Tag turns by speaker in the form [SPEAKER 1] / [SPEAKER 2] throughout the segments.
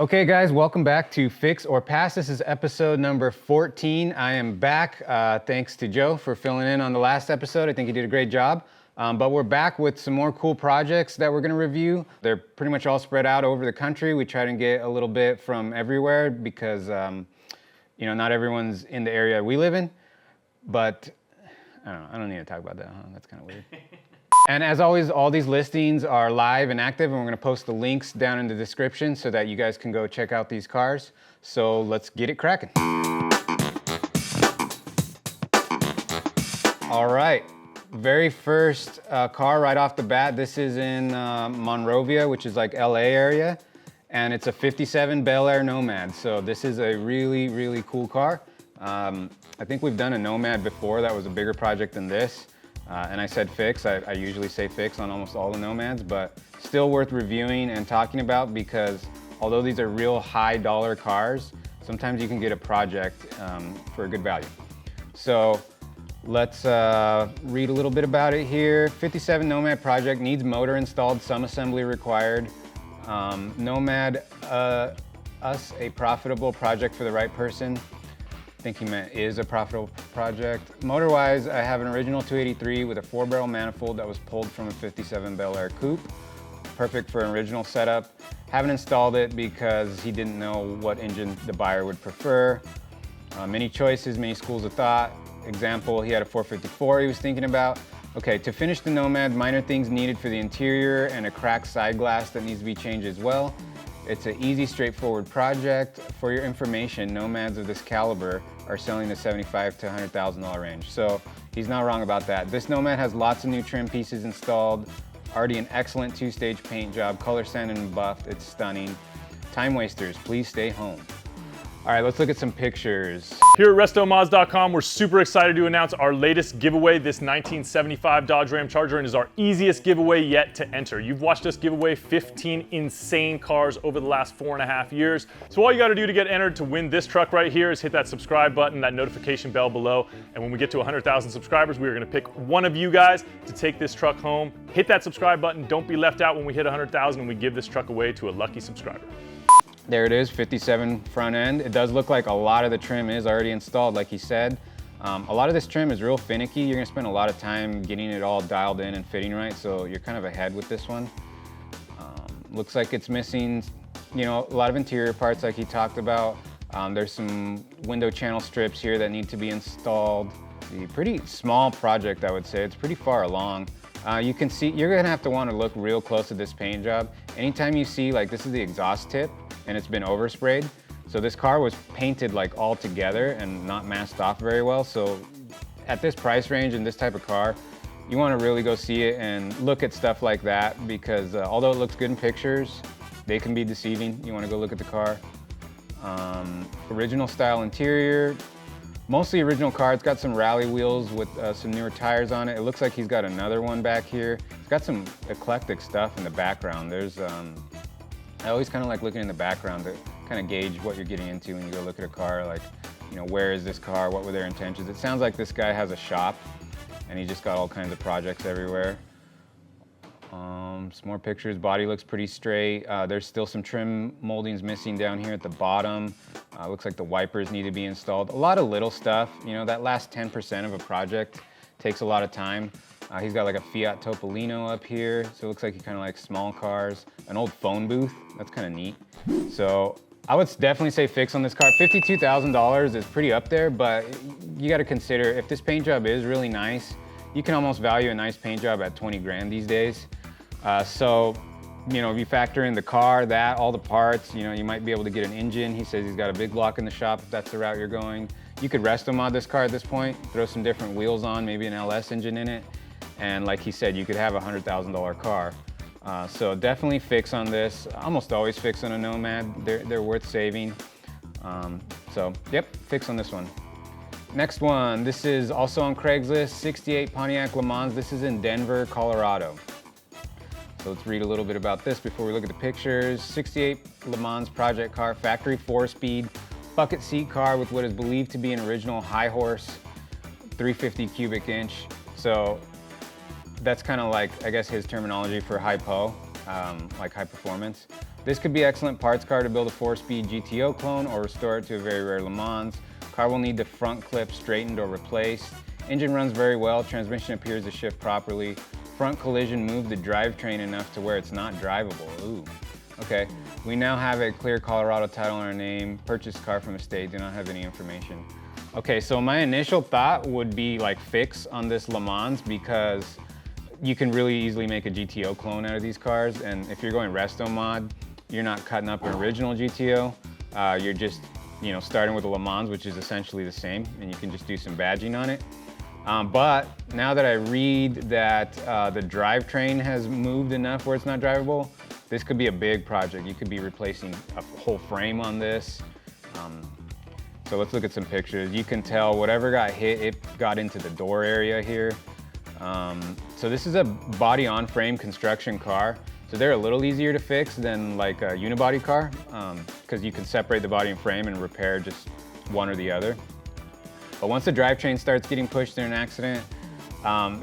[SPEAKER 1] Okay guys, welcome back to Fix or Pass. This is episode number 14. I am back, thanks to Joe for filling in on the last episode. I think he did a great job. But we're back with some more cool projects that we're gonna review. They're pretty much all spread out over the country. We try to get a little bit from everywhere because you know, not everyone's in the area we live in. But I don't know, I don't need to talk about that, huh? That's kind of weird. And as always, all these listings are live and active, and we're gonna post the links down in the description so that you guys can go check out these cars. So let's get it cracking. All right, very first car right off the bat. This is in Monrovia, which is like LA area. And it's a 57 Bel Air Nomad. So this is a really, really cool car. I think we've done a Nomad before that was a bigger project than this. And I said fix, I usually say fix on almost all the Nomads, but still worth reviewing and talking about because although these are real high dollar cars, sometimes you can get a project for a good value. So let's read a little bit about it here. 57 Nomad project needs motor installed, some assembly required. Nomad, us a profitable project for the right person. I think he meant is a profitable project. Motor-wise, I have an original 283 with a 4-barrel manifold that was pulled from a 57 Bel Air coupe. Perfect for an original setup. Haven't installed it because he didn't know what engine the buyer would prefer. Many choices, many schools of thought. Example, he had a 454 he was thinking about. Okay, to finish the Nomad, minor things needed for the interior and a cracked side glass that needs to be changed as well. It's an easy, straightforward project. For your information, Nomads of this caliber are selling the $75,000 to $100,000 range. So he's not wrong about that. This Nomad has lots of new trim pieces installed, already an excellent 2-stage paint job, color sanded and buffed. It's stunning. Time wasters, please stay home. All right, let's look at some pictures.
[SPEAKER 2] Here at RestoMods.com, we're super excited to announce our latest giveaway, this 1975 Dodge Ram Charger, and is our easiest giveaway yet to enter. You've watched us give away 15 insane cars over the last 4.5 years. So all you gotta do to get entered to win this truck right here is hit that subscribe button, that notification bell below, and when we get to 100,000 subscribers, we are gonna pick one of you guys to take this truck home. Hit that subscribe button, don't be left out when we hit 100,000 and we give this truck away to a lucky subscriber.
[SPEAKER 1] There it is, 57 front end. It does look like a lot of the trim is already installed, like he said. A lot of this trim is real finicky. You're gonna spend a lot of time getting it all dialed in and fitting right, so you're kind of ahead with this one. Looks like it's missing, you know, a lot of interior parts like he talked about. There's some window channel strips here that need to be installed. A pretty small project, I would say. It's pretty far along. You can see, you're gonna have to wanna look real close at this paint job. Anytime you see, like this is the exhaust tip, and it's been oversprayed. So this car was painted like all together and not masked off very well. So at this price range and this type of car, you wanna really go see it and look at stuff like that because although it looks good in pictures, they can be deceiving. You wanna go look at the car. Original style interior, mostly original car. It's got some rally wheels with some newer tires on it. It looks like he's got another one back here. It's got some eclectic stuff in the background. There's, I always kind of like looking in the background to kind of gauge what you're getting into when you go look at a car, like, you know, where is this car? What were their intentions? It sounds like this guy has a shop and he just got all kinds of projects everywhere. Some more pictures, body looks pretty straight. There's still some trim moldings missing down here at the bottom. Looks like the wipers need to be installed. A lot of little stuff, you know, that last 10% of a project takes a lot of time. He's got like a Fiat Topolino up here, so it looks like he kind of likes small cars. An old phone booth, that's kind of neat. So I would definitely say fix on this car. $52,000 is pretty up there, but you got to consider if this paint job is really nice, you can almost value a nice paint job at 20 grand these days. So, you know, if you factor in the car, that, all the parts, you know, you might be able to get an engine. He says he's got a big block in the shop if that's the route you're going. You could RestoMod this car at this point, throw some different wheels on, maybe an LS engine in it. And like he said, you could have a $100,000 car. So definitely fix on this. Almost always fix on a Nomad. They're worth saving. So yep, fix on this one. Next one, this is also on Craigslist, 68 Pontiac Le Mans. This is in Denver, Colorado. So let's read a little bit about this before we look at the pictures. 68 Le Mans project car, factory 4-speed, bucket seat car with what is believed to be an original high horse, 350 cubic inch. So that's kind of like, I guess, his terminology for high-po, like high performance. This could be excellent parts car to build a 4-speed GTO clone or restore it to a very rare Le Mans. Car will need the front clip straightened or replaced. Engine runs very well, transmission appears to shift properly. Front collision moved the drivetrain enough to where it's not drivable. Ooh, okay. We now have a clear Colorado title in our name. Purchased car from a state, do not have any information. Okay, so my initial thought would be like fix on this Le Mans because you can really easily make a GTO clone out of these cars. And if you're going RestoMod, you're not cutting up an original GTO. You're just, starting with a Le Mans, which is essentially the same, and you can just do some badging on it. But now that I read that the drivetrain has moved enough where it's not drivable, this could be a big project. You could be replacing a whole frame on this. So let's look at some pictures. You can tell whatever got hit, it got into the door area here. So this is a body on frame construction car. So they're a little easier to fix than like a unibody car because you can separate the body and frame and repair just one or the other. But once the drivetrain starts getting pushed in an accident,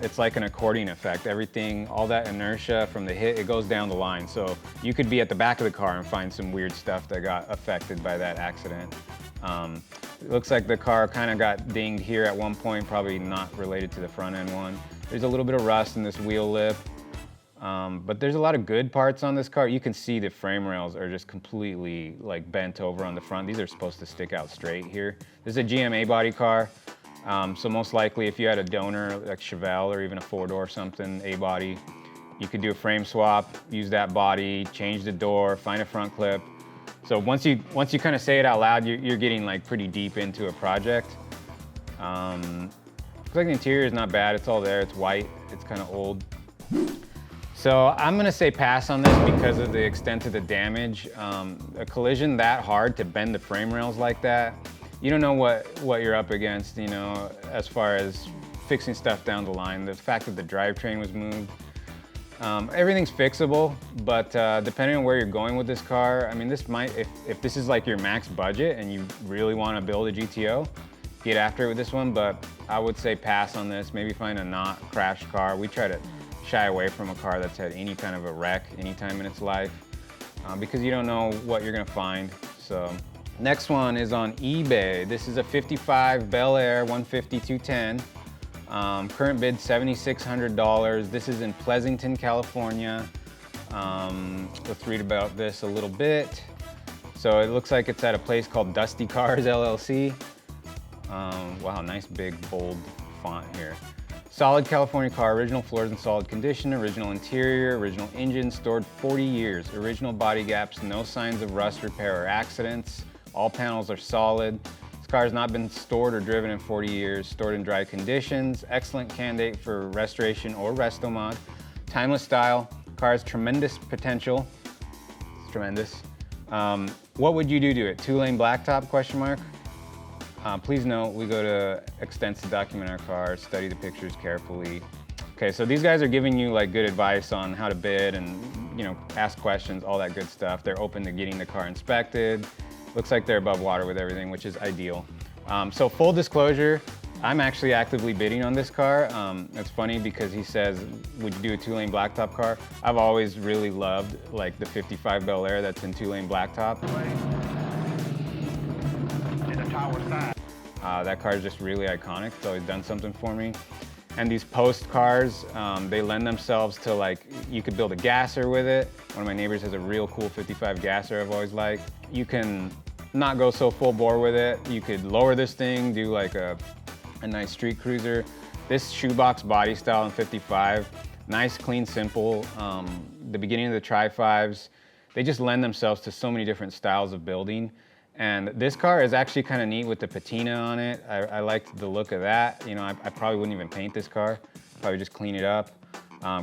[SPEAKER 1] it's like an accordion effect. Everything, all that inertia from the hit, it goes down the line. So you could be at the back of the car and find some weird stuff that got affected by that accident. It looks like the car kind of got dinged here at one point, probably not related to the front end one. There's a little bit of rust in this wheel lip, but there's a lot of good parts on this car. You can see the frame rails are just completely like bent over on the front. These are supposed to stick out straight here. This is a GMA body car, so most likely if you had a donor like Chevelle or even a 4-door something, A-body, you could do a frame swap, use that body, change the door, find a front clip. So once you kind of say it out loud, you're getting like pretty deep into a project. Looks like the interior is not bad. It's all there. It's white. It's kind of old. So I'm gonna say pass on this because of the extent of the damage. A collision that hard to bend the frame rails like that, you don't know what you're up against, as far as fixing stuff down the line. The fact that the drivetrain was moved. Everything's fixable, but depending on where you're going with this car, I mean, this might, if this is like your max budget and you really want to build a GTO, get after it with this one, but I would say pass on this. Maybe find a not crashed car. We try to shy away from a car that's had any kind of a wreck anytime in its life because you don't know what you're gonna find. So next one is on eBay. This is a 55 Bel Air 150 210. Current bid $7,600. This is in Pleasanton, California. Let's read about this a little bit. So it looks like it's at a place called Dusty Cars LLC. Wow, nice big bold font here. Solid California car, original floors in solid condition, original interior, original engine, stored 40 years, original body gaps, no signs of rust, repair, or accidents. All panels are solid. Car has not been stored or driven in 40 years, stored in dry conditions, excellent candidate for restoration or RestoMod. Timeless style, car has tremendous potential. It's tremendous. What would you do to it? 2-lane blacktop, question mark? Please note, we go to extents to document our car, study the pictures carefully. Okay, so these guys are giving you like good advice on how to bid and ask questions, all that good stuff. They're open to getting the car inspected. Looks like they're above water with everything, which is ideal. So full disclosure, I'm actually actively bidding on this car. It's funny because he says, would you do a 2-lane blacktop car? I've always really loved like the 55 Bel Air that's in 2-lane blacktop. That car is just really iconic. It's always done something for me. And these post cars, they lend themselves to like, you could build a gasser with it. One of my neighbors has a real cool 55 gasser I've always liked. You can not go so full bore with it. You could lower this thing, do like a nice street cruiser. This shoebox body style in 55, nice, clean, simple. The beginning of the Tri-5s, they just lend themselves to so many different styles of building. And this car is actually kind of neat with the patina on it. I liked the look of that. I probably wouldn't even paint this car. Probably just clean it up.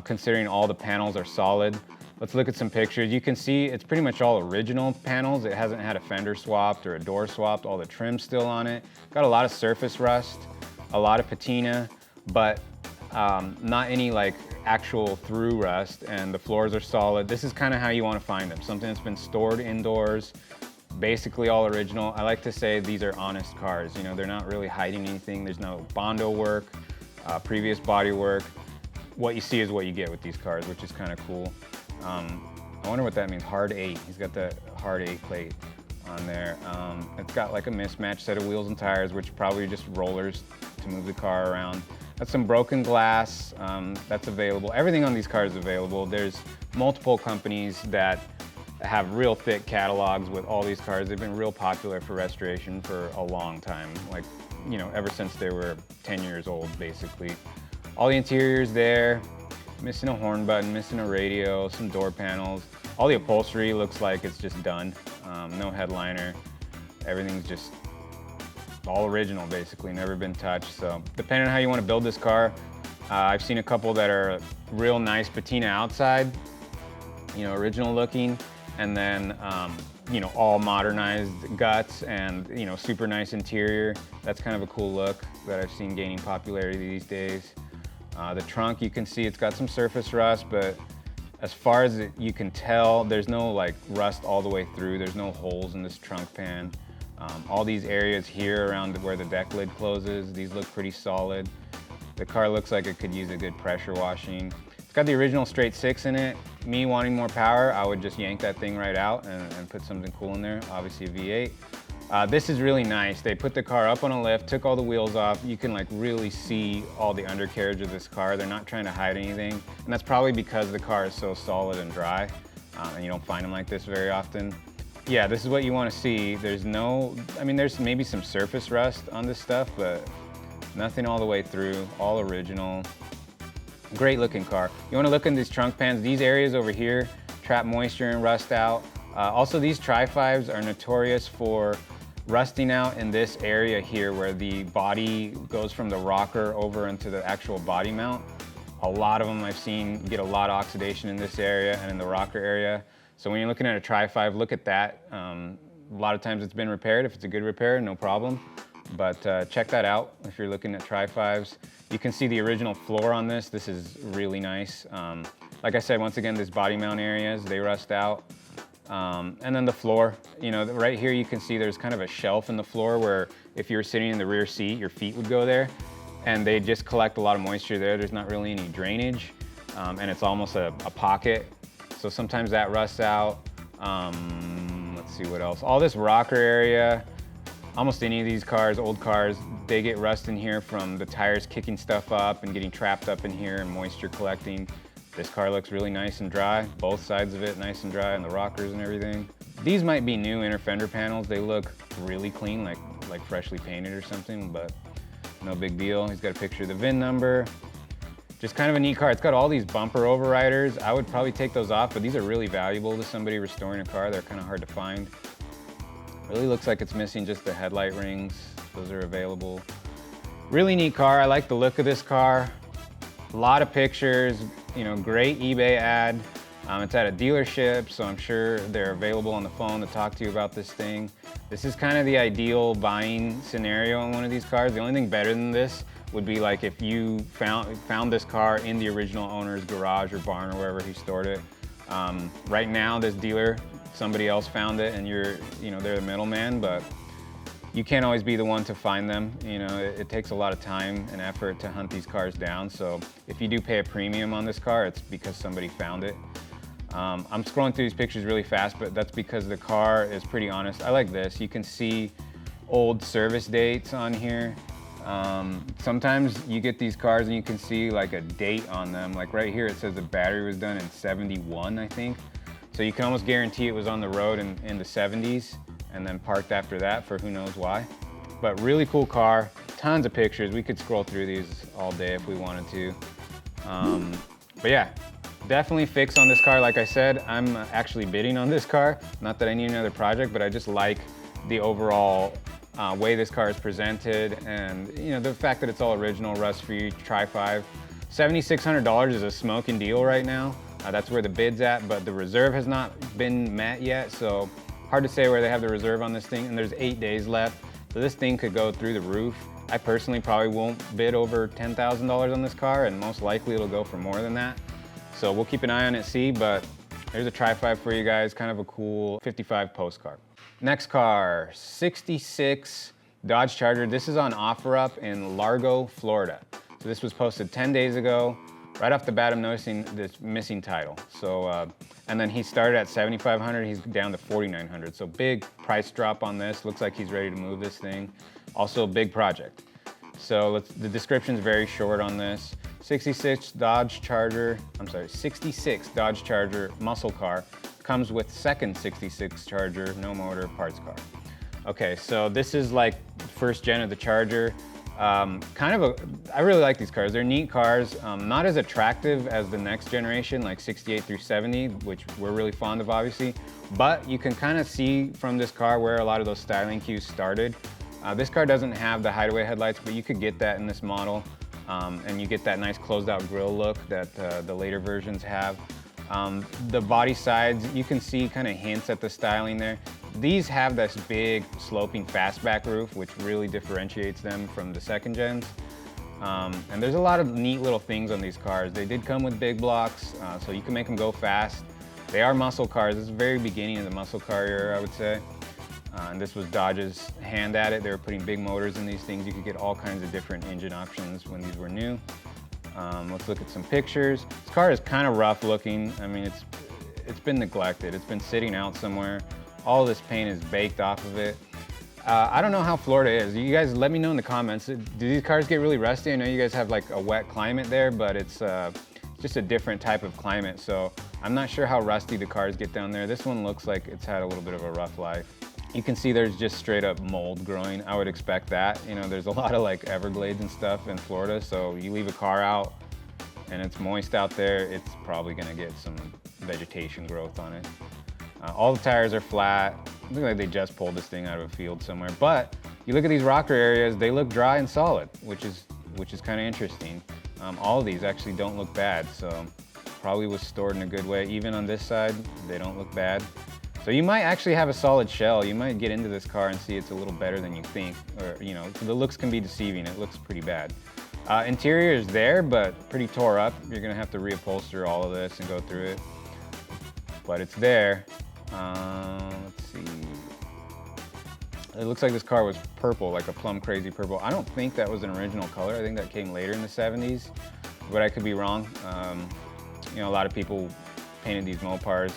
[SPEAKER 1] Considering all the panels are solid. Let's look at some pictures. You can see it's pretty much all original panels. It hasn't had a fender swapped or a door swapped. All the trim's still on it. Got a lot of surface rust, a lot of patina, but not any like actual through rust, and the floors are solid. This is kind of how you want to find them. Something that's been stored indoors, basically all original. I like to say these are honest cars. They're not really hiding anything. There's no Bondo work, previous body work. What you see is what you get with these cars, which is kind of cool. I wonder what that means, hard 8. He's got the hard 8 plate on there. It's got like a mismatched set of wheels and tires, which are probably just rollers to move the car around. That's some broken glass, that's available. Everything on these cars is available. There's multiple companies that have real thick catalogs with all these cars. They've been real popular for restoration for a long time, like, you know, ever since they were 10 years old, basically. All the interior's there, missing a horn button, missing a radio, some door panels. All the upholstery looks like it's just done. No headliner. Everything's just all original, basically, never been touched. So depending on how you want to build this car, I've seen a couple that are real nice patina outside, you know, original looking, and then, you know, all modernized guts and, you know, super nice interior. That's kind of a cool look that I've seen gaining popularity these days. The trunk, you can see it's got some surface rust, but as far as you can tell, there's no like rust all the way through. There's no holes in this trunk pan. All these areas here around where the deck lid closes, these look pretty solid. The car looks like it could use a good pressure washing. It's got the original straight 6 in it. Me wanting more power, I would just yank that thing right out and put something cool in there, obviously a V8. This is really nice. They put the car up on a lift, took all the wheels off. You can like really see all the undercarriage of this car. They're not trying to hide anything. And that's probably because the car is so solid and dry, and you don't find them like this very often. Yeah, this is what you want to see. There's no, I mean, there's maybe some surface rust on this stuff, but nothing all the way through, all original. Great looking car. You want to look in these trunk pans. These areas over here trap moisture and rust out. Also, these Tri-5s are notorious for rusting out in this area here where the body goes from the rocker over into the actual body mount. A lot of them I've seen get a lot of oxidation in this area and in the rocker area. So when you're looking at a Tri-5, look at that. A lot of times it's been repaired. If it's a good repair, no problem. But check that out if you're looking at Tri-5s. You can see the original floor on this. This is really nice. Like I said, once again, these body mount areas, they rust out. And then the floor, you know, right here you can see there's kind of a shelf in the floor where if you were sitting in the rear seat, your feet would go there, and they just collect a lot of moisture there. There's not really any drainage, and it's almost a pocket. So sometimes that rusts out. Let's see what else. All this rocker area, almost any of these cars, old cars, they get rust in here from the tires kicking stuff up and getting trapped up in here and moisture collecting. This car looks really nice and dry, both sides of it nice and dry, and the rockers and everything. These might be new inner fender panels. They look really clean, like freshly painted or something, but no big deal. He's got a picture of the VIN number. Just kind of a neat car. It's got all these bumper overriders. I would probably take those off, but these are really valuable to somebody restoring a car. They're kind of hard to find. Really looks like it's missing just the headlight rings. Those are available. Really neat car. I like the look of this car. A lot of pictures, you know, great eBay ad. It's at a dealership, so I'm sure they're available on the phone to talk to you about this thing. This is kind of the ideal buying scenario on one of these cars. The only thing better than this would be like if you found this car in the original owner's garage or barn or wherever he stored it. Right now, this dealer, somebody else found it, and they're the middleman, but you can't always be the one to find them. You know, it takes a lot of time and effort to hunt these cars down. So if you do pay a premium on this car, it's because somebody found it. I'm scrolling through these pictures really fast, but that's because the car is pretty honest. I like this. You can see old service dates on here. Sometimes you get these cars and you can see like a date on them. Like right here, it says the battery was done in 71, I think. So you can almost guarantee it was on the road in the 70s and then parked after that for who knows why. But really cool car, tons of pictures. We could scroll through these all day if we wanted to. But yeah, definitely fix on this car. Like I said, I'm actually bidding on this car. Not that I need another project, but I just like the overall way this car is presented, and the fact that it's all original, rust-free, Tri-5. $7,600 is a smoking deal right now. That's where the bid's at, but the reserve has not been met yet, so hard to say where they have the reserve on this thing, and there's 8 days left, so this thing could go through the roof. I personally probably won't bid over $10,000 on this car, and most likely it'll go for more than that. So we'll keep an eye on it, see, but there's a Tri-5 for you guys, kind of a cool 55 postcard. Next car, 66 Dodge Charger. This is on OfferUp in Largo, Florida. So this was posted 10 days ago. right off the bat, I'm noticing this missing title. So, and then he started at 7,500, he's down to 4,900. So big price drop on this. Looks like he's ready to move this thing. Also a big project. So the description's very short on this. 66 Dodge Charger muscle car. Comes with second 66 Charger, no motor, parts car. Okay, so this is like first gen of the Charger. I really like these cars. They're neat cars, not as attractive as the next generation, like 68 through 70, which we're really fond of, obviously. But you can kind of see from this car where a lot of those styling cues started. This car doesn't have the hideaway headlights, but you could get that in this model. And you get that nice closed out grille look that the later versions have. The body sides, you can see kind of hints at the styling there. These have this big sloping fastback roof, which really differentiates them from the second gens. And there's a lot of neat little things on these cars. They did come with big blocks, so you can make them go fast. They are muscle cars. This is the very beginning of the muscle car era, I would say. And this was Dodge's hand at it. They were putting big motors in these things. You could get all kinds of different engine options when these were new. Let's look at some pictures. This car is kind of rough looking. I mean, it's been neglected. It's been sitting out somewhere. All this paint is baked off of it. I don't know how Florida is. You guys let me know in the comments. Do these cars get really rusty? I know you guys have like a wet climate there, but it's just a different type of climate. So I'm not sure how rusty the cars get down there. This one looks like it's had a little bit of a rough life. You can see there's just straight up mold growing. I would expect that. You know, there's a lot of like Everglades and stuff in Florida. So you leave a car out and it's moist out there, it's probably gonna get some vegetation growth on it. All the tires are flat. Look like they just pulled this thing out of a field somewhere. But you look at these rocker areas, they look dry and solid, which is kind of interesting. All of these actually don't look bad, so probably was stored in a good way. Even on this side, they don't look bad. So you might actually have a solid shell. You might get into this car and see it's a little better than you think, or you know, the looks can be deceiving. It looks pretty bad. Interior is there, but pretty tore up. You're gonna have to reupholster all of this and go through it, but it's there. Let's see. It looks like this car was purple, like a plum crazy purple. I don't think that was an original color. I think that came later in the 70s, but I could be wrong. You know, a lot of people painted these Mopars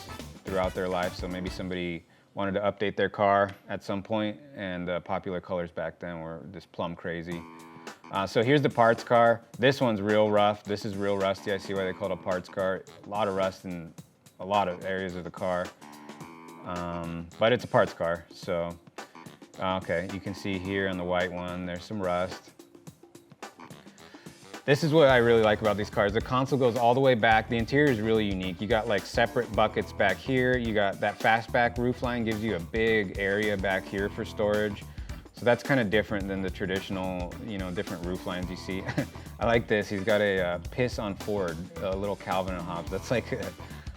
[SPEAKER 1] throughout their life, so maybe somebody wanted to update their car at some point, and popular colors back then were this plum crazy. So here's the parts car. This one's real rough. This is real rusty. I see why they call it a parts car. A lot of rust in a lot of areas of the car. But it's a parts car, so okay, you can see here on the white one, there's some rust. This is what I really like about these cars. The console goes all the way back. The interior is really unique. You got like separate buckets back here. You got that fastback roof line, gives you a big area back here for storage. So that's kind of different than the traditional, you know, different roof lines you see. I like this. He's got a piss on Ford, a little Calvin and Hobbes. That's like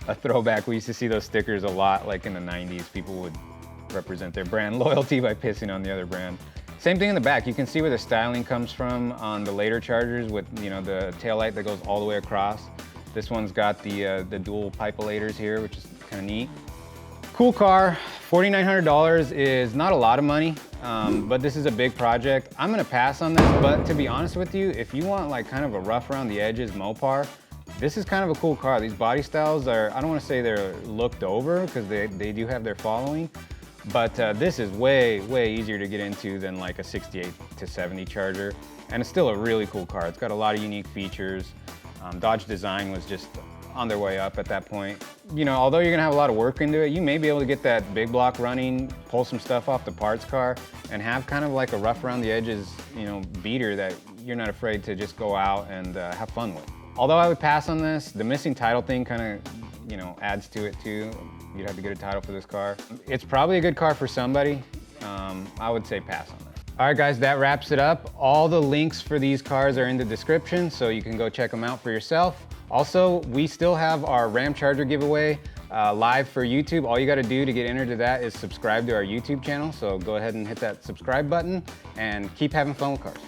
[SPEAKER 1] a throwback. We used to see those stickers a lot, like in the 90s. People would represent their brand loyalty by pissing on the other brand. Same thing in the back. You can see where the styling comes from on the later Chargers with, you know, the taillight that goes all the way across. This one's got the dual pipelators here, which is kind of neat. Cool car. $4,900 is not a lot of money, but this is a big project. I'm gonna pass on this, but to be honest with you, if you want like kind of a rough around the edges Mopar, this is kind of a cool car. These body styles are, I don't want to say they're looked over because they do have their following, but this is way easier to get into than like a 68 to 70 Charger. And it's still a really cool car. It's got a lot of unique features. Dodge design was just on their way up at that point. You know, although you're gonna have a lot of work into it, you may be able to get that big block running, pull some stuff off the parts car, and have kind of like a rough around the edges, you know, beater that you're not afraid to just go out and have fun with. Although I would pass on this, the missing title thing kind of, you know, adds to it too. You'd have to get a title for this car. It's probably a good car for somebody. I would say pass on this. All right, guys, that wraps it up. All the links for these cars are in the description, so you can go check them out for yourself. Also, we still have our Ram Charger giveaway live for YouTube. All you got to do to get entered to that is subscribe to our YouTube channel. So go ahead and hit that subscribe button and keep having fun with cars.